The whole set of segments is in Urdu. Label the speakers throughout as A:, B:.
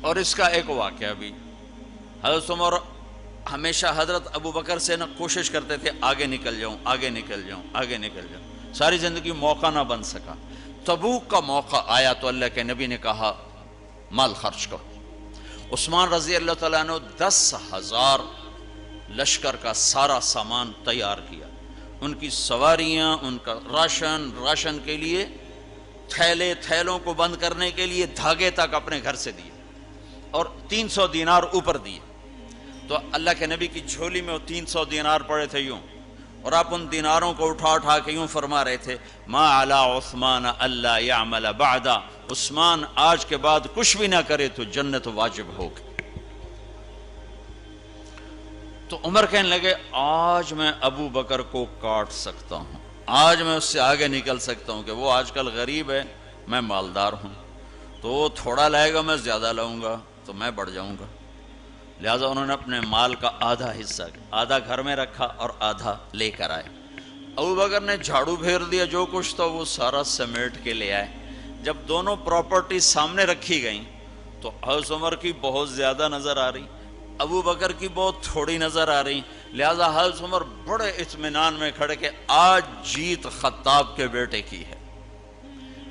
A: اور اس کا ایک واقعہ بھی، حضرت عمر ہمیشہ حضرت ابو بکر سے نہ کوشش کرتے تھے آگے نکل جاؤں، آگے نکل جاؤں، آگے نکل جاؤں، ساری زندگی موقع نہ بن سکا۔ تبوک کا موقع آیا تو اللہ کے نبی نے کہا مال خرچ کرو۔ عثمان رضی اللہ تعالیٰ نے 10,000 لشکر کا سارا سامان تیار کیا، ان کی سواریاں، ان کا راشن کے لیے تھیلوں کو بند کرنے کے لیے دھاگے تک اپنے گھر سے دیے، اور 300 دینار اوپر دیے۔ تو اللہ کے نبی کی جھولی میں وہ 300 دینار پڑے تھے یوں، اور آپ ان دیناروں کو اٹھا کے یوں فرما رہے تھے ما علی عثمان اللہ یعمل بعدا، عثمان آج کے بعد کچھ بھی نہ کرے تو جنت واجب ہوگی۔ تو عمر کہنے لگے آج میں ابو بکر کو کاٹ سکتا ہوں، آج میں اس سے آگے نکل سکتا ہوں، کہ وہ آج کل غریب ہے، میں مالدار ہوں، تو وہ تھوڑا لائے گا میں زیادہ لاؤں گا تو میں بڑھ جاؤں گا۔ لہٰذا انہوں نے اپنے مال کا آدھا حصہ، آدھا گھر میں رکھا اور آدھا لے کر آئے۔ ابو بکر نے جھاڑو پھیر دیا، جو کچھ تھا وہ سارا سمیٹ کے لے آئے۔ جب دونوں پراپرٹی سامنے رکھی گئیں تو حضرت عمر کی بہت زیادہ نظر آ رہی، ابو بکر کی بہت تھوڑی نظر آ رہی، لہٰذا حضرت عمر بڑے اطمینان میں کھڑے کہ آج جیت خطاب کے بیٹے کی ہے۔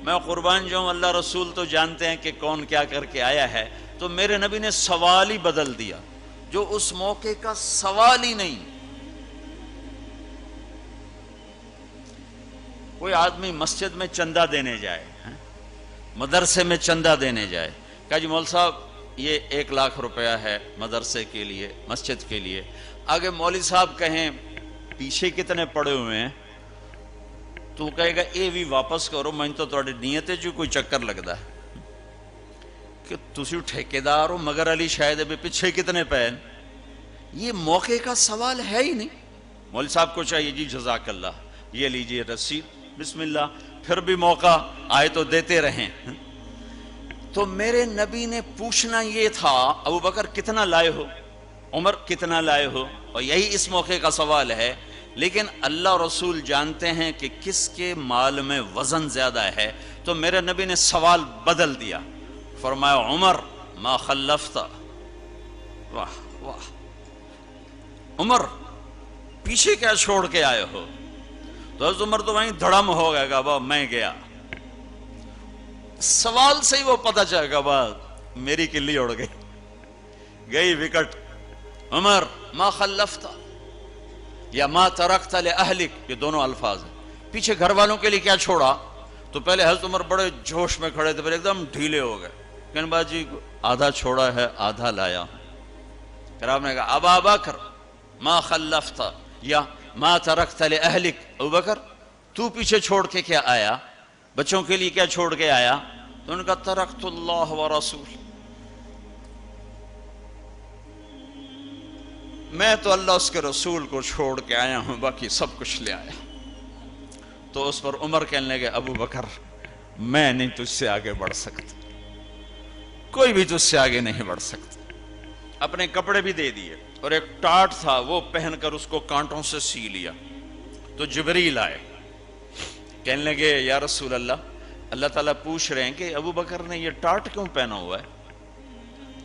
A: میں قربان جاؤں، اللہ رسول تو جانتے ہیں کہ کون کیا کر کے آیا ہے، تو میرے نبی نے سوال ہی بدل دیا جو اس موقع کا سوال ہی نہیں۔ کوئی آدمی مسجد میں چندہ دینے جائے، مدرسے میں چندہ دینے جائے، کہا جی مول صاحب یہ 1 لاکھ روپیہ ہے مدرسے کے لیے، مسجد کے لیے، آگے مولوی صاحب کہیں پیچھے کتنے پڑے ہوئے ہیں، تو کہے گا اے بھی واپس کرو، میں تو تھوڑی نیت ہے جو کوئی چکر لگتا ہے کہ تسی ٹھیکیدار ہو، مگر علی شاید ابھی پیچھے کتنے پے۔ یہ موقع کا سوال ہے ہی نہیں۔ مولوی صاحب کو چاہیے جی جزاک اللہ، یہ لیجئے رسید، بسم اللہ، پھر بھی موقع آئے تو دیتے رہیں۔ تو میرے نبی نے پوچھنا یہ تھا ابو بکر کتنا لائے ہو، عمر کتنا لائے ہو، اور یہی اس موقع کا سوال ہے۔ لیکن اللہ رسول جانتے ہیں کہ کس کے مال میں وزن زیادہ ہے، تو میرے نبی نے سوال بدل دیا، فرمایا عمر ما خلفت، واہ واہ، عمر پیچھے کیا چھوڑ کے آئے ہو؟ تو حضرت عمر تو وہیں دھڑم ہو گئے گا، با میں گیا، سوال سے ہی وہ پتہ چلے گا، بات میری کلی اڑ گئی وکٹ۔ عمر ما خلفت یا ما ترکت لأہلک، یہ دونوں الفاظ ہیں، پیچھے گھر والوں کے لیے کیا چھوڑا؟ تو پہلے حضرت عمر بڑے جوش میں کھڑے تھے، پھر ایک دم ڈھیلے ہو گئے، کہنے بعد جی آدھا چھوڑا ہے آدھا لایا ہوں۔ پھر آپ نے کہا ابا بکر ما خلفت یا ما ترکت لأہلک، ابو بکر تو پیچھے چھوڑ کے کیا آیا، بچوں کے لیے کیا چھوڑ کے آیا؟ تو ان کا ترکت اللہ ورسول، میں تو اللہ اس کے رسول کو چھوڑ کے آیا ہوں، باقی سب کچھ لے آیا۔ تو اس پر عمر کہنے لگے ابو بکر میں نہیں تجھ سے آگے بڑھ سکتا، کوئی بھی تجھ سے آگے نہیں بڑھ سکتا۔ اپنے کپڑے بھی دے دیے، اور ایک ٹاٹ تھا وہ پہن کر اس کو کانٹوں سے سی لیا۔ تو جبریل آئے، کہنے لگے یا رسول اللہ، اللہ تعالیٰ پوچھ رہے ہیں کہ ابو بکر نے یہ ٹاٹ کیوں پہنا ہوا ہے؟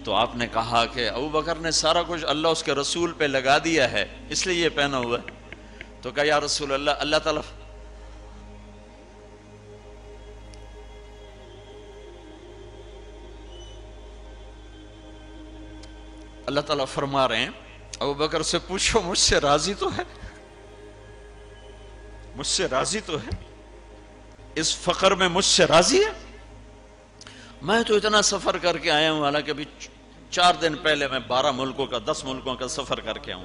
A: تو آپ نے کہا کہ ابو بکر نے سارا کچھ اللہ اس کے رسول پہ لگا دیا ہے، اس لیے یہ پہنا ہوا ہے۔ تو کہا یا رسول اللہ، اللہ تعالیٰ فرما رہے ہیں ابو بکر سے پوچھو مجھ سے راضی تو ہے، مجھ سے راضی تو ہے، اس فقر میں مجھ سے راضی ہے؟ میں تو اتنا سفر کر کے آیا ہوں، حالانکہ ابھی 4 دن پہلے میں 12 ملکوں کا 10 ملکوں کا سفر کر کے ہوں،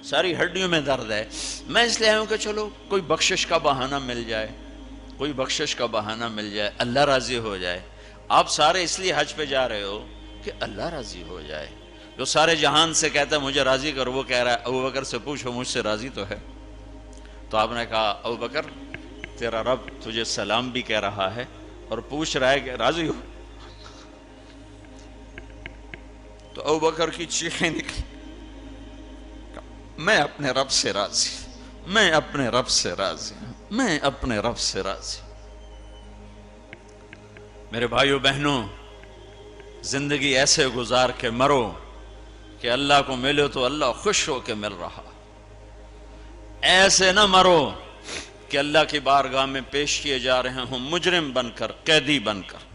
A: ساری ہڈیوں میں درد ہے، میں اس لیے آیا ہوں کہ چلو کوئی بخشش کا بہانہ مل جائے، کوئی بخشش کا بہانہ مل جائے، اللہ راضی ہو جائے۔ آپ سارے اس لیے حج پہ جا رہے ہو کہ اللہ راضی ہو جائے۔ جو سارے جہان سے کہتا ہے مجھے راضی کر، وہ کہہ رہا ہے ابو بکر سے پوچھو مجھ سے راضی تو ہے۔ تو آپ نے کہا ابو بکر تیرا رب تجھے سلام بھی کہہ رہا ہے اور پوچھ رہا ہے کہ راضی ہو؟ تو ابو بکر کی چیخیں نکلی، میں اپنے رب سے راضی، میں اپنے رب سے راضی، میں اپنے رب سے راضی۔ میرے بھائیو بہنوں، زندگی ایسے گزار کے مرو کہ اللہ کو ملو تو اللہ خوش ہو کے مل رہا، ایسے نہ مرو کہ اللہ کی بارگاہ میں پیش کیے جا رہے ہوں مجرم بن کر، قیدی بن کر۔